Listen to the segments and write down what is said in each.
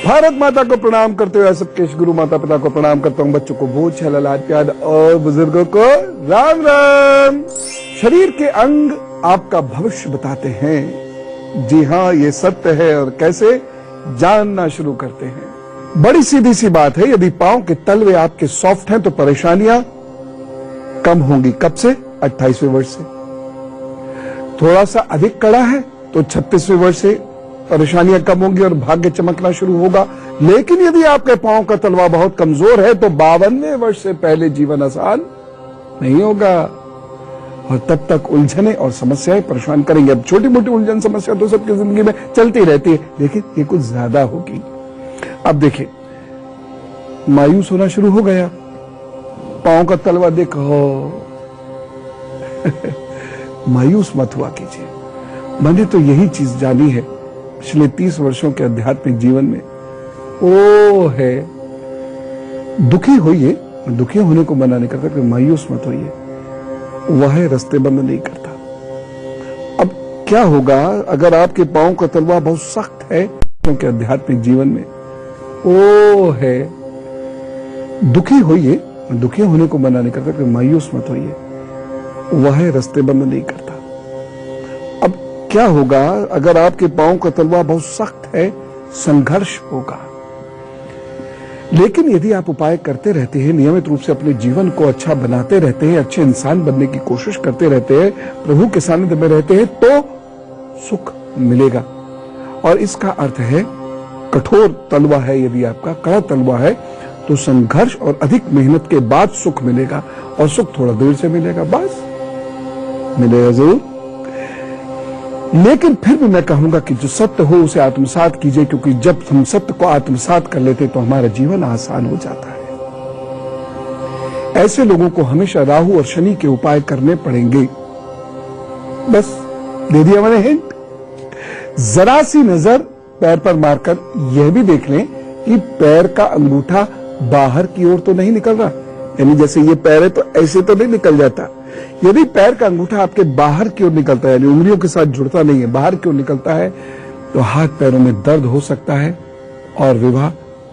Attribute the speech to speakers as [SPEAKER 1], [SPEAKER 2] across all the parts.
[SPEAKER 1] भारत माता को प्रणाम करते हुए सबके गुरु माता पिता को प्रणाम करता हूँ। बच्चों को बोझ ललाट प्यार और बुजुर्गों को राम राम। शरीर के अंग आपका भविष्य बताते हैं। जी हाँ, ये सत्य है। और कैसे जानना शुरू करते हैं। बड़ी सीधी सी बात है, यदि पांव के तलवे आपके सॉफ्ट हैं तो परेशानियां कम होंगी। कब से? 28वें वर्ष से। थोड़ा सा अधिक कड़ा है तो 36वें वर्ष से परेशानियां कम होंगी और भाग्य चमकना शुरू होगा। लेकिन यदि आपके पांव का तलवा बहुत कमजोर है तो 52वें वर्ष से पहले जीवन आसान नहीं होगा और तब तक उलझने और समस्याएं परेशान करेंगे। अब छोटी मोटी उलझन समस्या तो सबकी जिंदगी में चलती रहती है, लेकिन ये कुछ ज्यादा होगी। अब देखिए, मायूस होना शुरू हो गया, पांव का तलवा देखो मायूस मत हुआ कीजिए। मैंने तो यही चीज जानी है पिछले 30 वर्षों के आध्यात्मिक जीवन में। वो है, दुखी होइए, दुखी होने को मना नहीं करता कि मायूस मत होइए, वह रास्ते बंद नहीं करता। अब क्या होगा अगर आपके पांव का तलवा बहुत सख्त है क्योंकि आध्यात्मिक जीवन में? वो है, दुखी होइए, दुखी होने को मना नहीं करता कि मायूस मत होइए, वह रास्ते बंद नहीं करता। अब क्या होगा अगर आपके पांव का तलवा बहुत सख्त है? संघर्ष होगा। लेकिन यदि आप उपाय करते रहते हैं, नियमित रूप से अपने जीवन को अच्छा बनाते रहते हैं, अच्छे इंसान बनने की कोशिश करते रहते हैं, प्रभु के सानिध्य में रहते हैं, तो सुख मिलेगा। और इसका अर्थ है, कठोर तलवा है यदि आपका, कड़ा तलवा है, तो संघर्ष और अधिक मेहनत के बाद सुख मिलेगा। और सुख थोड़ा देर से मिलेगा, बस मिलेगा जरूर। लेकिन फिर भी मैं कहूंगा कि जो सत्य हो उसे आत्मसात कीजिए, क्योंकि जब हम सत्य को आत्मसात कर लेते तो हमारा जीवन आसान हो जाता है। ऐसे लोगों को हमेशा राहु और शनि के उपाय करने पड़ेंगे। बस दे दिया मैंने हिंट। जरा सी नजर पैर पर मारकर यह भी देख लें कि पैर का अंगूठा बाहर की ओर तो नहीं निकल रहा, यानी जैसे ये पैर है तो ऐसे तो नहीं निकल जाता। यदि पैर का अंगूठा आपके बाहर की ओर निकलता है, यानी उंगलियों के साथ जुड़ता नहीं है, बाहर की ओर निकलता है, तो हाथ पैरों में दर्द हो सकता है और विवाह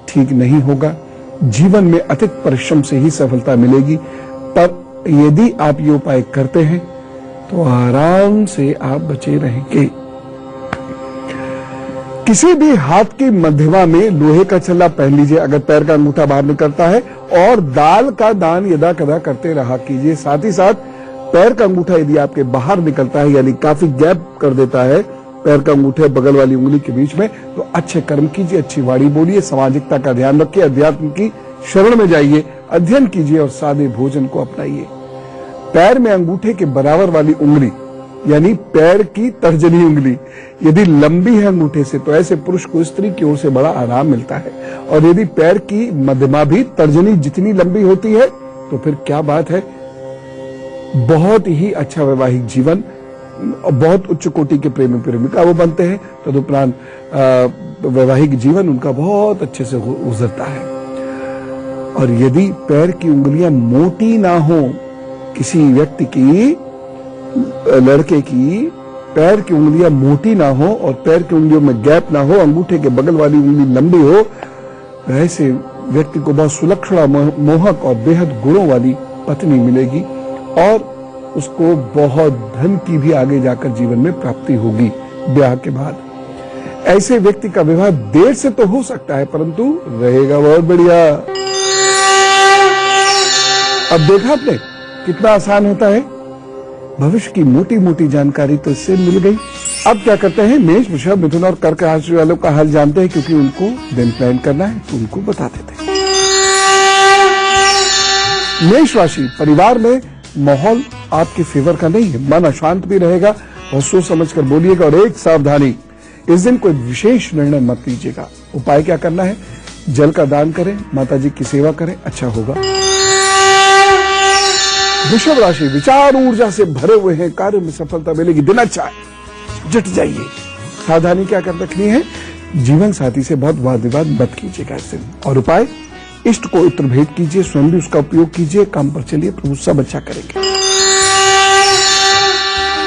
[SPEAKER 1] ठीक नहीं होगा। जीवन में अधिक परिश्रम से ही सफलता मिलेगी। पर यदि आप ये उपाय करते हैं तो आराम से आप बचे रहेंगे। किसी भी हाथ की मध्यमा में लोहे का छल्ला पहन लीजिए अगर पैर का अंगूठा बाहर निकलता है, और दाल का दान यदा कदा करते रहा कीजिए। साथ ही साथ पैर का अंगूठा यदि आपके बाहर निकलता है, यानी काफी गैप कर देता है पैर का अंगूठे बगल वाली उंगली के बीच में, तो अच्छे कर्म कीजिए, अच्छी वाणी बोलिए, सामाजिकता का ध्यान रखिए, अध्यात्म की शरण में जाइए, अध्ययन कीजिए और सादे भोजन को अपनाइए। पैर में अंगूठे के बराबर वाली उंगली, यानी पैर की तर्जनी उंगली यदि लंबी है अंगूठे से, तो ऐसे पुरुष को स्त्री की ओर से बड़ा आराम मिलता है। और यदि पैर की मध्यमा भी तर्जनी जितनी लंबी होती है तो फिर क्या बात है, बहुत ही अच्छा वैवाहिक जीवन, बहुत उच्च कोटि के प्रेमी प्रेमिका वो बनते हैं। तदुपरांत वैवाहिक जीवन उनका बहुत अच्छे से गुजरता है। और यदि पैर की उंगलियां मोटी ना हो, किसी व्यक्ति की, लड़के की पैर की उंगलियां मोटी ना हो और पैर की उंगलियों में गैप ना हो, अंगूठे के बगल वाली उंगली लंबी हो, तो ऐसे व्यक्ति को बहुत सुलक्षणा, मोहक और बेहद गुणों वाली पत्नी मिलेगी और उसको बहुत धन की भी आगे जाकर जीवन में प्राप्ति होगी ब्याह के बाद। ऐसे व्यक्ति का विवाह देर से तो हो सकता है, परंतु रहेगा बहुत बढ़िया। अब देखा आपने कितना आसान होता है। भविष्य की मोटी मोटी जानकारी तो इससे मिल गई। अब क्या करते हैं, मेष, वृषभ, मिथुन और कर्क राशि वालों का हाल जानते हैं, क्योंकि उनको दिन प्लान करना है तो उनको बता देते हैं। मेष राशि, परिवार में माहौल आपके फेवर का नहीं है, मन अशांत भी रहेगा और सोच समझ कर बोलिएगा। और एक सावधानी, इस दिन कोई विशेष निर्णय मत लीजिएगा। उपाय क्या करना है, जल का दान करें, माता जी की सेवा करें, अच्छा होगा। वृषभ राशि, विचार ऊर्जा से भरे हुए हैं, कार्य में सफलता मिलेगी, दिन अच्छा है, जुट जाइए। सावधानी क्या कर रखनी है, जीवन साथी से बहुत वाद विवाद मत कीजिएगा इस दिन। और उपाय, इष्ट को इत्र भेंट कीजिए, स्वयं भी उसका उपयोग कीजिए, काम पर चलिए, प्रभु सब अच्छा करेंगे।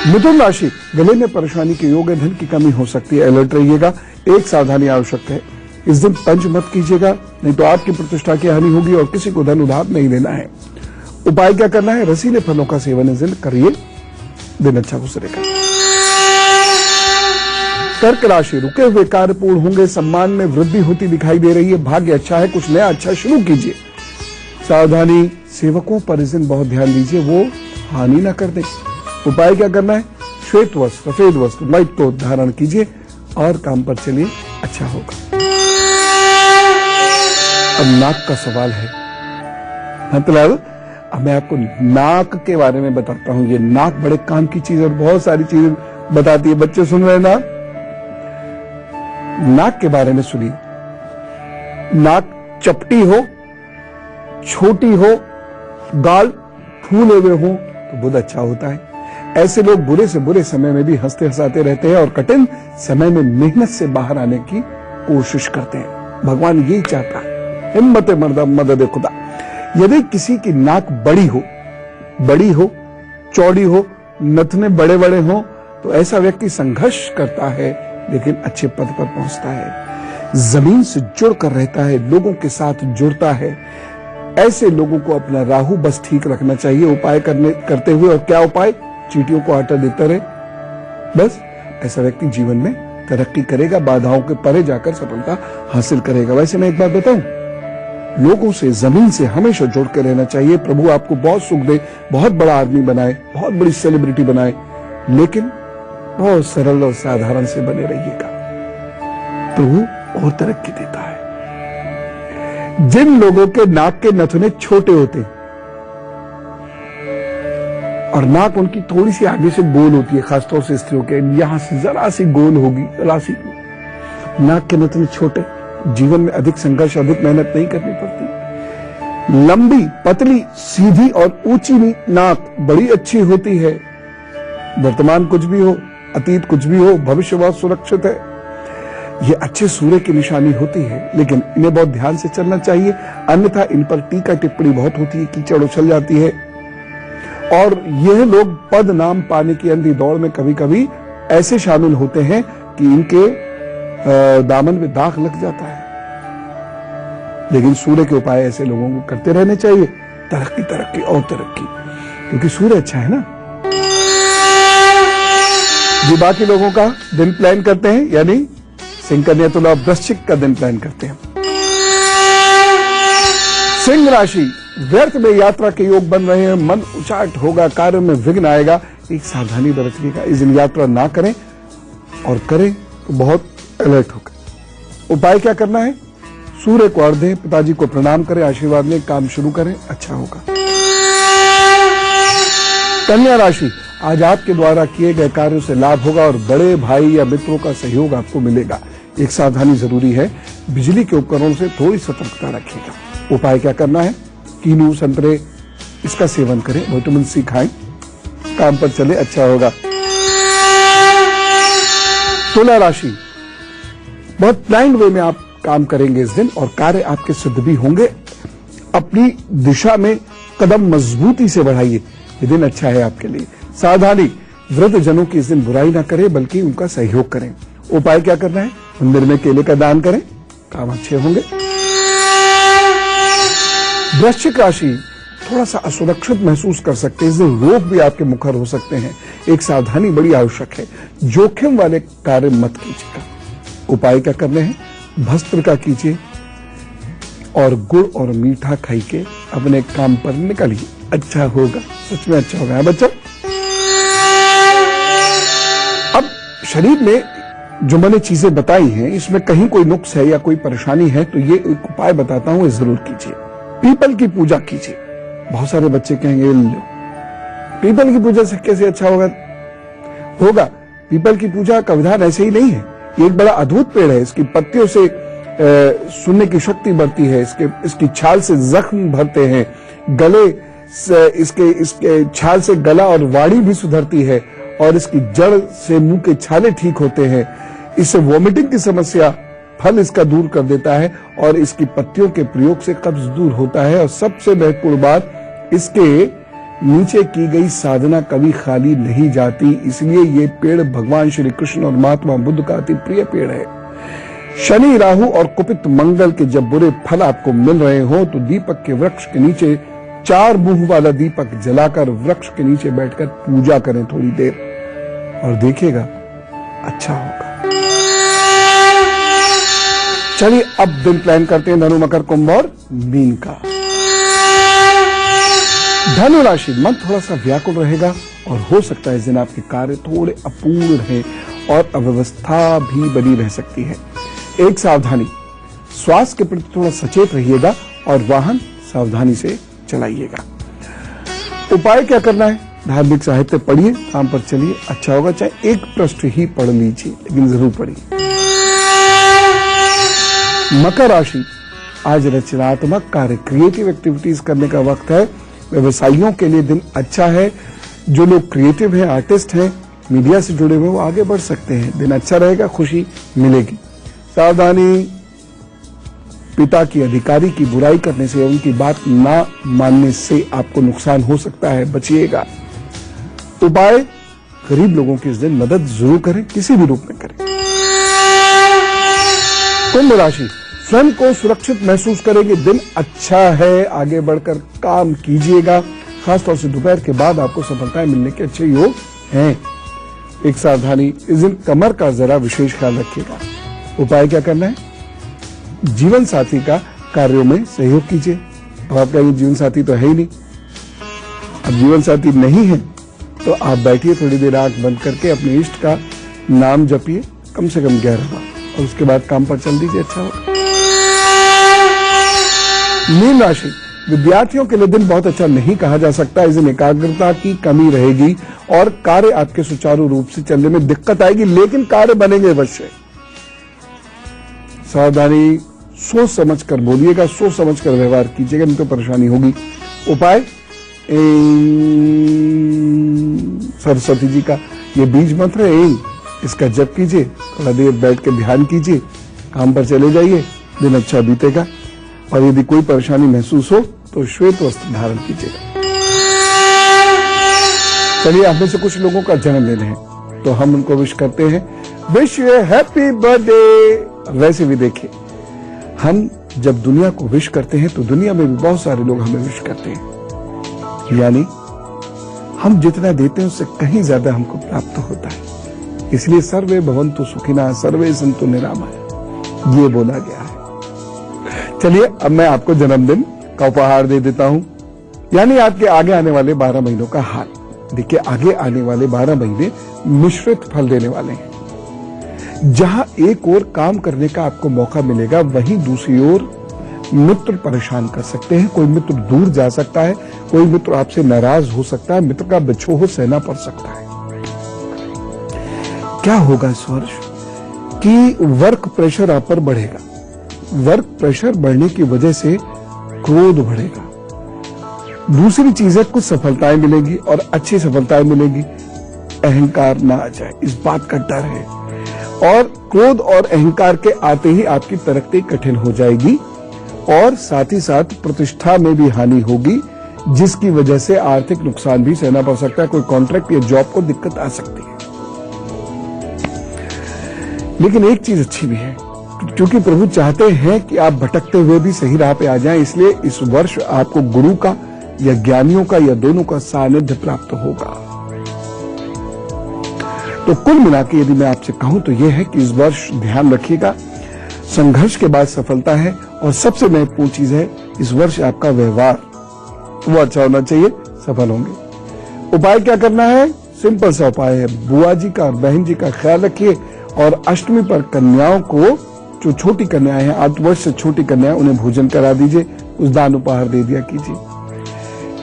[SPEAKER 1] मिथुन राशि, गले में परेशानी के योग है, धन की कमी हो सकती है, अलर्ट रहिएगा। एक सावधानी आवश्यक है, इस दिन पंच मत कीजिएगा, नहीं तो आपकी प्रतिष्ठा की हानि होगी और किसी को धन उधार नहीं देना है। उपाय क्या करना है? रसीले फलों का सेवन इस दिन करिए, दिन अच्छा गुजरेगा। कर्क राशि, रुके हुए कार्य पूर्ण होंगे, सम्मान में वृद्धि होती दिखाई दे रही है, भाग्य अच्छा है, कुछ नया अच्छा शुरू कीजिए। सावधानी, सेवकों पर इस दिन बहुत ध्यान दीजिए, वो हानि ना कर दे। उपाय क्या करना है? श्वेत वस्त्र, सफेद वस्त्र, लाइट क्लोथ धारण कीजिए और काम पर चलिए, अच्छा होगा। अब नाक का सवाल है, मतलब अब मैं आपको नाक के बारे में बताता हूं। ये नाक बड़े काम की चीज और बहुत सारी चीजें बताती है। बच्चे सुन रहे हैं ना? नाक के बारे में सुनिए। नाक चपटी हो, छोटी हो, गाल फूले हुए हो तो बहुत अच्छा होता है। ऐसे लोग बुरे से बुरे समय में भी हंसते हंसाते रहते हैं और कठिन समय में मेहनत से बाहर आने की कोशिश करते हैं। भगवान यही चाहता है, हिम्मत मदद खुदा। यदि किसी की नाक बड़ी हो, चौड़ी हो, नथने बड़े बड़े हो तो ऐसा व्यक्ति संघर्ष करता है लेकिन अच्छे पद पर पहुंचता है, जमीन से जुड़कर रहता है, लोगों के साथ जुड़ता है। ऐसे लोगों को अपना राहु बस ठीक रखना चाहिए उपाय करते हुए। और क्या उपाय? चींटियों को आटा देता रहे, बस। ऐसा व्यक्ति जीवन में तरक्की करेगा, बाधाओं के परे जाकर सफलता हासिल करेगा। वैसे मैं एक बात बताऊं, लोगों से, जमीन से हमेशा जुड़ के रहना चाहिए। प्रभु आपको बहुत सुख दे, बहुत बड़ा आदमी बनाए, बहुत बड़ी सेलिब्रिटी बनाए, लेकिन बहुत सरल और साधारण से बने रहिएगा, प्रभु और तरक्की देता है। जिन लोगों के नाक के नथुने छोटे होते और नाक उनकी थोड़ी सी आगे से गोल होती है, खासतौर से स्त्रियों के यहां से जरा सी गोल होगी, जरा सी नाक के नथुने छोटे, जीवन में अधिक संघर्ष, अधिक मेहनत नहीं करनी पड़ती। लंबी, पतली, सीधी और ऊंची नाक बड़ी अच्छी होती है। वर्तमान कुछ भी हो, अतीत कुछ भी हो, भविष्य बहुत सुरक्षित है। ये अच्छे सूर्य की निशानी होती है, लेकिन इन्हें बहुत ध्यान से चलना चाहिए, अन्यथा इन पर टीका टिप्पणी बहुत होती है, कीचड़ उछल जाती है। और यह लोग पद नाम पाने की अंधी दौड़ में कभी कभी ऐसे शामिल होते हैं कि इनके दामन में दाग लग जाता है। लेकिन सूर्य के उपाय ऐसे लोगों को करते रहने चाहिए, तरक्की तरक्की और तरक्की, क्योंकि सूर्य अच्छा है ना। जो बाकी लोगों का दिन प्लान करते हैं, यानी सिंह, कन्या, तुला, वृश्चिक का दिन प्लान करते हैं। सिंह राशि, व्यर्थ में यात्रा के योग बन रहे हैं, मन उचाट होगा, कार्य में विघ्न आएगा, एक सावधानी बरतने। इस दिन यात्रा ना करें, और करें तो बहुत अलर्ट होकर। उपाय क्या करना है? सूर्य को अर्घ्य दें, पिताजी को प्रणाम करें, आशीर्वाद लें, काम शुरू करें, अच्छा होगा। कन्या राशि, आज आपके द्वारा किए गए कार्यों से लाभ होगा और बड़े भाई या मित्रों का सहयोग आपको मिलेगा। एक सावधानी जरूरी है, बिजली के उपकरणों से थोड़ी सतर्कता रखिएगा। उपाय क्या करना है? कीनू, संतरे, इसका सेवन करें, विटामिन सी खाएं, काम पर चले, अच्छा होगा। तुला राशि, बहुत प्लान्ड वे में आप काम करेंगे इस दिन और कार्य आपके सिद्ध भी होंगे। अपनी दिशा में कदम मजबूती से बढ़ाइए, ये दिन अच्छा है आपके लिए। सावधानी, वृद्ध जनों की इस दिन बुराई ना करें बल्कि उनका सहयोग करें। उपाय क्या करना है? मंदिर में केले का दान करें, काम अच्छे होंगे। वृश्चिक राशि, थोड़ा सा असुरक्षित महसूस कर सकते हैं, इस दिन रोग भी आपके मुखर हो सकते हैं, एक सावधानी बड़ी आवश्यक है। जोखिम वाले कार्य मत कीजिएगा। उपाय क्या करने हैं? भस्त्रिका कीजिए और गुड़ और मीठा खाई के अपने काम पर निकलिए, अच्छा होगा, सच में अच्छा होगा बच्चों। अब शरीर में जो मैंने चीजें बताई हैं, इसमें कहीं कोई नुक्स है या कोई परेशानी है तो ये एक उपाय बताता हूं, जरूर कीजिए। पीपल की पूजा कीजिए। बहुत सारे बच्चे कहेंगे पीपल की पूजा से कैसे अच्छा होगा? पीपल की पूजा का विधान ऐसे ही नहीं है। ये एक बड़ा अद्भुत पेड़ है, इसकी पत्तियों से सुनने की शक्ति बढ़ती है, इसकी छाल से जख्म भरते हैं, गले से इसके छाल से गला और वाणी भी सुधरती है, और इसकी जड़ से मुंह के छाले ठीक होते हैं। इससे वॉमिटिंग की समस्या फल इसका दूर कर देता है, और इसकी पत्तियों के प्रयोग से कब्ज दूर होता है। और सबसे महत्वपूर्ण बात, इसके नीचे की गई साधना कभी खाली नहीं जाती, इसलिए ये पेड़ भगवान श्री कृष्ण और महात्मा बुद्ध का अति प्रिय पेड़ है। शनि, राहु और कुपित मंगल के जब बुरे फल आपको मिल रहे हो तो दीपक के वृक्ष के नीचे 4 मुंह वाला दीपक जलाकर वृक्ष के नीचे बैठकर पूजा करें थोड़ी देर और देखिएगा अच्छा होगा। चलिए अब दिन प्लान करते हैं धनु, मकर, कुंभ और मीन का। धनु राशि, मन थोड़ा सा व्याकुल रहेगा और हो सकता है इस दिन आपके कार्य थोड़े अपूर्ण हैं और अव्यवस्था भी बनी रह सकती है। एक सावधानी, स्वास्थ्य के प्रति थोड़ा सचेत रहिएगा और वाहन सावधानी से चलाइएगा। उपाय क्या करना है? धार्मिक साहित्य पढ़िए, काम पर चलिए, अच्छा होगा। चाहे एक पृष्ठ ही पढ़ लीजिए लेकिन जरूर पढ़िए। मकर राशि, आज रचनात्मक कार्य, क्रिएटिव एक्टिविटीज करने का वक्त है। व्यवसायियों के लिए दिन अच्छा है। जो लोग क्रिएटिव हैं, आर्टिस्ट हैं, मीडिया से जुड़े हुए, वो आगे बढ़ सकते हैं। दिन अच्छा रहेगा, खुशी मिलेगी। सावधानी, पिता की, अधिकारी की बुराई करने से, उनकी बात ना मानने से आपको नुकसान हो सकता है, बचिएगा। उपाय, गरीब लोगों की इस दिन मदद जरूर करें, किसी भी रूप में करें। कुंभ राशि, स्वयं को सुरक्षित महसूस करेंगे, दिन अच्छा है, आगे बढ़कर काम कीजिएगा। खासतौर से दोपहर के बाद आपको सफलताएं मिलने के अच्छे योग हैं। एक सावधानी, इस दिन कमर का जरा विशेष ख्याल रखिएगा। उपाय क्या करना है? जीवन साथी का कार्यों में सहयोग कीजिए। अब आपका ये जीवन साथी तो है ही नहीं, अब जीवन साथी नहीं है तो आप बैठिए, थोड़ी देर आंख बंद करके अपने इष्ट का नाम जपिए, कम से कम 11 बार, और उसके बाद काम पर चल दीजिए, अच्छा होगा। मीन राशि, विद्यार्थियों के लिए दिन बहुत अच्छा नहीं कहा जा सकता। इस दिन एकाग्रता की कमी रहेगी और कार्य आपके सुचारू रूप से चलने में दिक्कत आएगी, लेकिन कार्य बनेंगे अवश्य। सावधानी, सोच समझ कर बोलिएगा, सोच समझ कर व्यवहार कीजिएगा, नहीं तो परेशानी होगी। उपाय, सरस्वती जी का ये बीज मंत्र है, इसका जप कीजिए, थोड़ा देर बैठ के ध्यान कीजिए, काम पर चले जाइए, दिन अच्छा बीतेगा। और यदि कोई परेशानी महसूस हो तो श्वेत वस्त्र धारण कीजिएगा। चलिए, आप में से कुछ लोगों का जन्मदिन है तो हम उनको विश करते हैं, विश यू हैप्पी बर्थडे। वैसे भी देखिए, हम जब दुनिया को विश करते हैं तो दुनिया में भी बहुत सारे लोग हमें विश करते हैं, यानी हम जितना देते हैं उससे कहीं ज्यादा हमको प्राप्त होता है। इसलिए सर्वे भवन्तु सुखिनः, सर्वे सन्तु निरामयाः, ये बोला गया है। चलिए, अब मैं आपको जन्मदिन का उपहार दे देता हूं, यानी आपके आगे आने वाले 12 महीनों का हाल। देखिए, आगे आने वाले 12 महीने मिश्रित फल देने वाले हैं। जहां एक ओर काम करने का आपको मौका मिलेगा, वहीं दूसरी ओर मित्र परेशान कर सकते हैं। कोई मित्र दूर जा सकता है, कोई मित्र आपसे नाराज हो सकता है, मित्र का बिछोह सहना पड़ सकता है। क्या होगा इस वर्ष कि वर्क प्रेशर आप पर बढ़ेगा। वर्क प्रेशर बढ़ने की वजह से क्रोध बढ़ेगा। दूसरी चीज है, कुछ सफलताएं मिलेंगी और अच्छी सफलताएं मिलेंगी, अहंकार ना आ जाए, इस बात का डर है। और क्रोध और अहंकार के आते ही आपकी तरक्की कठिन हो जाएगी और साथ ही साथ प्रतिष्ठा में भी हानि होगी, जिसकी वजह से आर्थिक नुकसान भी सहना पड़ सकता है। कोई कॉन्ट्रैक्ट या जॉब को दिक्कत आ सकती है। लेकिन एक चीज अच्छी भी है, क्योंकि प्रभु चाहते हैं कि आप भटकते हुए भी सही राह पे आ जाएं, इसलिए इस वर्ष आपको गुरु का या ज्ञानियों का या दोनों का सानिध्य प्राप्त होगा। तो कुल मिला के यदि मैं आपसे कहूं तो यह है कि इस वर्ष ध्यान रखिएगा, संघर्ष के बाद सफलता है और सबसे महत्वपूर्ण चीज है, इस वर्ष आपका व्यवहार वो अच्छा होना चाहिए, सफल होंगे। उपाय क्या करना है? सिंपल सा उपाय है, बुआ जी का और बहन जी का ख्याल रखिए और अष्टमी पर कन्याओं को, जो छोटी कन्याएं हैं, 8 वर्ष से छोटी कन्याएं, उन्हें भोजन करा दीजिए, उस दान उपहार दे दिया कीजिए।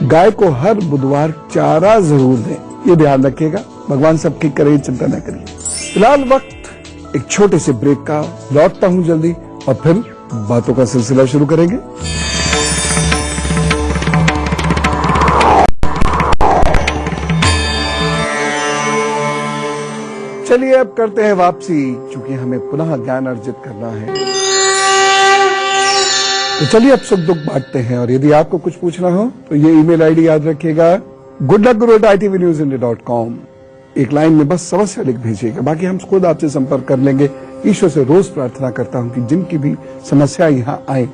[SPEAKER 1] गाय को हर बुधवार चारा जरूर दें, ये ध्यान रखिएगा। भगवान सब ठीक करेंगे, चिंता न करिए। फिलहाल वक्त एक छोटे से ब्रेक का, लौटता हूं जल्दी और फिर बातों का सिलसिला शुरू करेंगे। चलिए, अब करते हैं वापसी, क्योंकि हमें पुनः ज्ञान अर्जित करना है। तो चलिए, अब सुख दुख बांटते हैं। और यदि आपको कुछ पूछना हो तो ये ईमेल आईडी याद रखिएगा, goodluckguru@itvnews.com। एक लाइन में बस समस्या लिख भेजिएगा, बाकी हम खुद आपसे संपर्क कर लेंगे। ईश्वर से रोज प्रार्थना करता हूं कि जिनकी भी समस्या यहाँ आए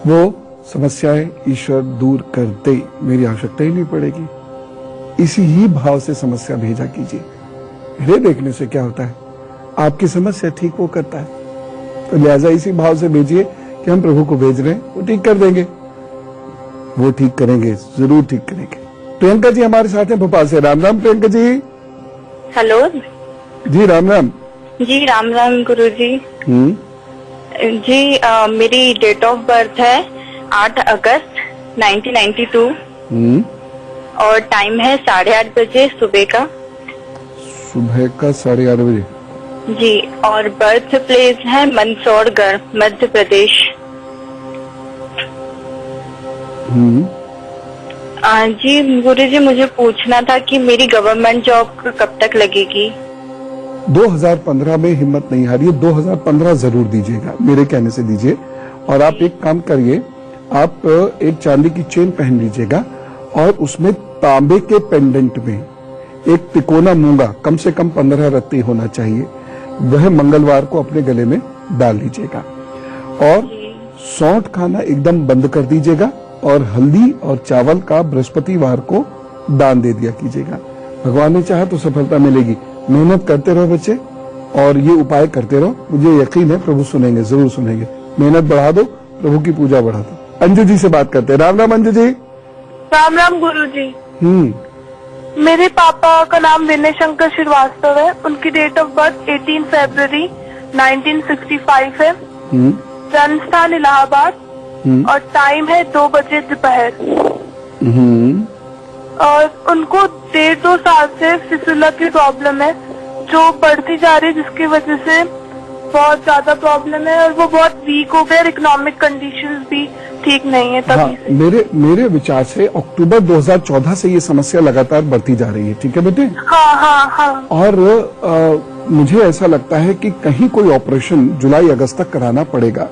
[SPEAKER 1] वो समस्याएं ईश्वर दूर कर दे, मेरी आवश्यकता ही नहीं पड़ेगी। इसी ही भाव से समस्या भेजा कीजिए। हृदय देखने से क्या होता है, आपकी समस्या ठीक वो करता है। तो लिहाजा इसी भाव से भेजिए कि हम प्रभु को भेज रहे हैं, वो ठीक कर देंगे, वो ठीक करेंगे, जरूर ठीक करेंगे। प्रियंका जी हमारे साथ हैं भोपाल से। राम राम प्रियंका जी।
[SPEAKER 2] हेलो
[SPEAKER 1] जी राम राम।
[SPEAKER 2] जी राम राम गुरु जी। जी मेरी डेट ऑफ बर्थ है 8 अगस्त 1992 और टाइम है 8:30 बजे सुबह का।
[SPEAKER 1] सुबह का 8:30 बजे।
[SPEAKER 2] जी, और बर्थ प्लेस है मंदसौरगढ़ मध्य प्रदेश। जी गुरु जी, मुझे पूछना था कि मेरी गवर्नमेंट जॉब कब तक लगेगी।
[SPEAKER 1] 2015 में हिम्मत नहीं हारिए, 2015 जरूर दीजिएगा, मेरे कहने से दीजिए। और आप एक काम करिए, आप एक चांदी की चेन पहन लीजिएगा और उसमें तांबे के पेंडेंट में एक तिकोना मूंगा, कम से कम 15 रत्ती होना चाहिए, वह मंगलवार को अपने गले में डाल लीजिएगा। और सौंठ खाना एकदम बंद कर दीजिएगा और हल्दी और चावल का बृहस्पतिवार को दान दे दिया कीजिएगा। भगवान ने चाहा तो सफलता मिलेगी। मेहनत करते रहो बच्चे और ये उपाय करते रहो, मुझे यकीन है प्रभु सुनेंगे, जरूर सुनेंगे। मेहनत बढ़ा दो, प्रभु की पूजा बढ़ा दो। अंजू जी से बात करते हैं। राम राम अंजू जी।
[SPEAKER 2] राम राम गुरु जी।
[SPEAKER 3] मेरे पापा का नाम विनय शंकर श्रीवास्तव है। उनकी डेट ऑफ बर्थ 18 फरवरी 1965 है। जन्म स्थान इलाहाबाद और टाइम है 2 बजे दोपहर। और उनको 1.5-2 साल से फिसुला की प्रॉब्लम है जो बढ़ती जा रही है, जिसकी वजह से बहुत ज्यादा प्रॉब्लम है और वो बहुत वीक हो गए। इकोनॉमिक कंडीशंस भी ठीक नहीं है तभी से।
[SPEAKER 1] मेरे विचार से अक्टूबर 2014 से ये समस्या लगातार बढ़ती जा रही है। ठीक है बेटे।
[SPEAKER 3] हाँ।
[SPEAKER 1] और मुझे ऐसा लगता है कि कहीं कोई ऑपरेशन जुलाई अगस्त तक कराना पड़ेगा,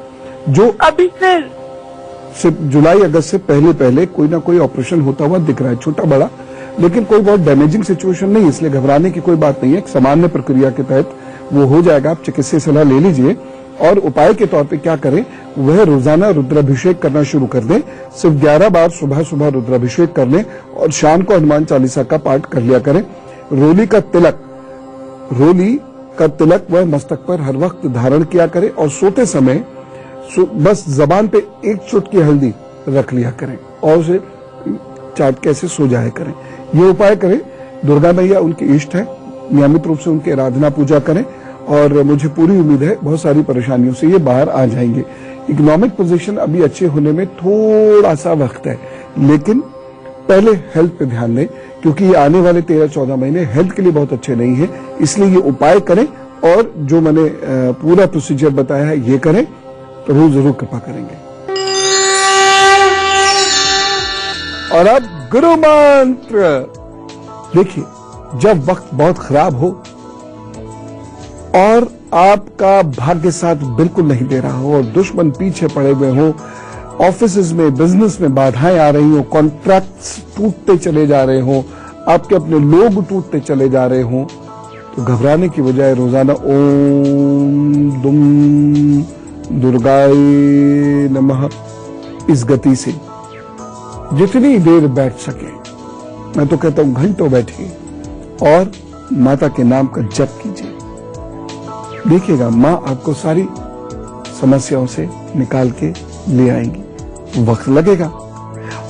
[SPEAKER 1] जो
[SPEAKER 3] अभी से
[SPEAKER 1] जुलाई अगस्त से पहले कोई ना कोई ऑपरेशन होता हुआ दिख रहा है, छोटा बड़ा, लेकिन कोई बहुत डैमेजिंग सिचुएशन नहीं, इसलिए घबराने की कोई बात नहीं है। एक सामान्य प्रक्रिया के तहत वो हो जाएगा। आप चिकित्सीय सलाह ले लीजिए और उपाय के तौर पे क्या करें, वह रोजाना रुद्राभिषेक करना शुरू कर दें। सिर्फ 11 बार सुबह रुद्राभिषेक कर लें और शाम को हनुमान चालीसा का पाठ कर लिया करें। रोली का तिलक वह मस्तक पर हर वक्त धारण किया करें और सोते समय बस जबान पे एक चुटकी हल्दी रख लिया करें और उसे चाट के ऐसे सो जाया करें। ये उपाय करें। दुर्गा मैया उनकी इष्ट है, नियमित रूप से उनकी आराधना पूजा करें और मुझे पूरी उम्मीद है बहुत सारी परेशानियों से ये बाहर आ जाएंगे। इकोनॉमिक पोजीशन अभी अच्छे होने में थोड़ा सा वक्त है, लेकिन पहले हेल्थ पे ध्यान दें क्योंकि ये आने वाले 13-14 महीने हेल्थ के लिए बहुत अच्छे नहीं है। इसलिए ये उपाय करें और जो मैंने पूरा प्रोसीजर बताया है ये करें, प्रभु जरूर कृपा करेंगे। और अब गुरु मंत्र देखिए, जब वक्त बहुत खराब हो और आपका भाग्य साथ बिल्कुल नहीं दे रहा हो और दुश्मन पीछे पड़े हुए हो, ऑफिस में बिजनेस में बाधाएं आ रही हो, कॉन्ट्रैक्ट्स टूटते चले जा रहे हो, आपके अपने लोग टूटते चले जा रहे हो, तो घबराने की बजाय रोजाना ओम दुम दुर्गाय नमः इस गति से जितनी देर बैठ सके, मैं तो कहता हूं घंटों बैठिए और माता के नाम का जप कीजिए। देखिएगा मां आपको सारी समस्याओं से निकाल के ले आएंगी। वक्त लगेगा।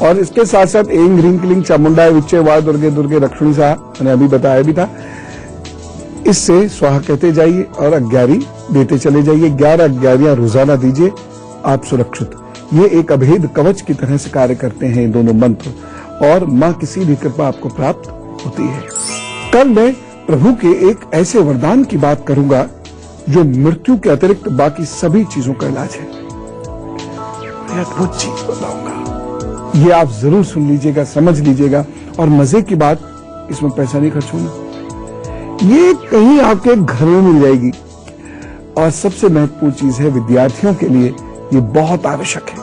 [SPEAKER 1] और इसके साथ साथ एं ह्रीं क्लीं चामुंडाय विच्चे वा दुर्गे दुर्गे रक्षुणी साहा, मैंने अभी बताया भी था, इससे स्वाहा कहते जाइए और अग्यारी देते चले जाइए। 11 अग्यारियां रोजाना दीजिए, आप सुरक्षित। ये एक अभेद कवच की तरह से कार्य करते हैं ये दोनों मंत्र और मां की सीधी कृपा आपको प्राप्त होती है। कल मैं प्रभु के एक ऐसे वरदान की बात करूंगा जो मृत्यु के अतिरिक्त बाकी सभी चीजों का इलाज है। मैं अद्भुत चीज बताऊंगा, ये आप जरूर सुन लीजिएगा, समझ लीजिएगा। और मजे की बात, इसमें पैसा नहीं खर्च होना, ये कहीं आपके घर में मिल जाएगी। और सबसे महत्वपूर्ण चीज है विद्यार्थियों के लिए ये बहुत आवश्यक है।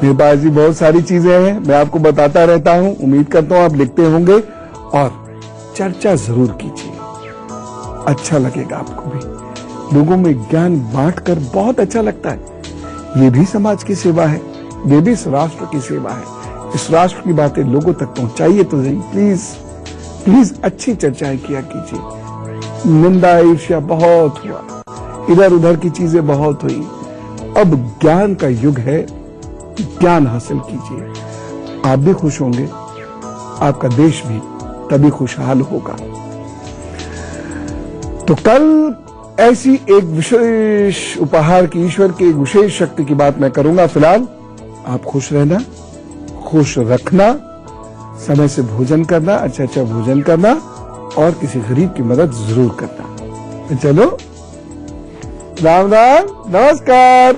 [SPEAKER 1] मेरे पास भी बहुत सारी चीजें हैं, मैं आपको बताता रहता हूं। उम्मीद करता हूं आप लिखते होंगे और चर्चा जरूर कीजिए। अच्छा लगेगा आपको भी। लोगों में ज्ञान बांटकर बहुत अच्छा लगता है। ये भी समाज की सेवा है, ये भी इस राष्ट्र की सेवा है। इस राष्ट्र की बातें लोगों तक पहुंचाइए तो सही। प्लीज प्लीज अच्छी चर्चाएं किया कीजिए। निंदा ईर्ष्या बहुत हुआ, इधर उधर की चीजें बहुत हुई। अब ज्ञान का युग है, ज्ञान हासिल कीजिए। आप भी खुश होंगे, आपका देश भी तभी खुशहाल होगा। तो कल ऐसी एक विशेष उपहार की, ईश्वर की एक विशेष शक्ति की बात मैं करूंगा। फिलहाल आप खुश रहना, खुश रखना, समय से भोजन करना, अच्छा अच्छा भोजन करना और किसी गरीब की मदद जरूर करना। चलो, राम राम, नमस्कार।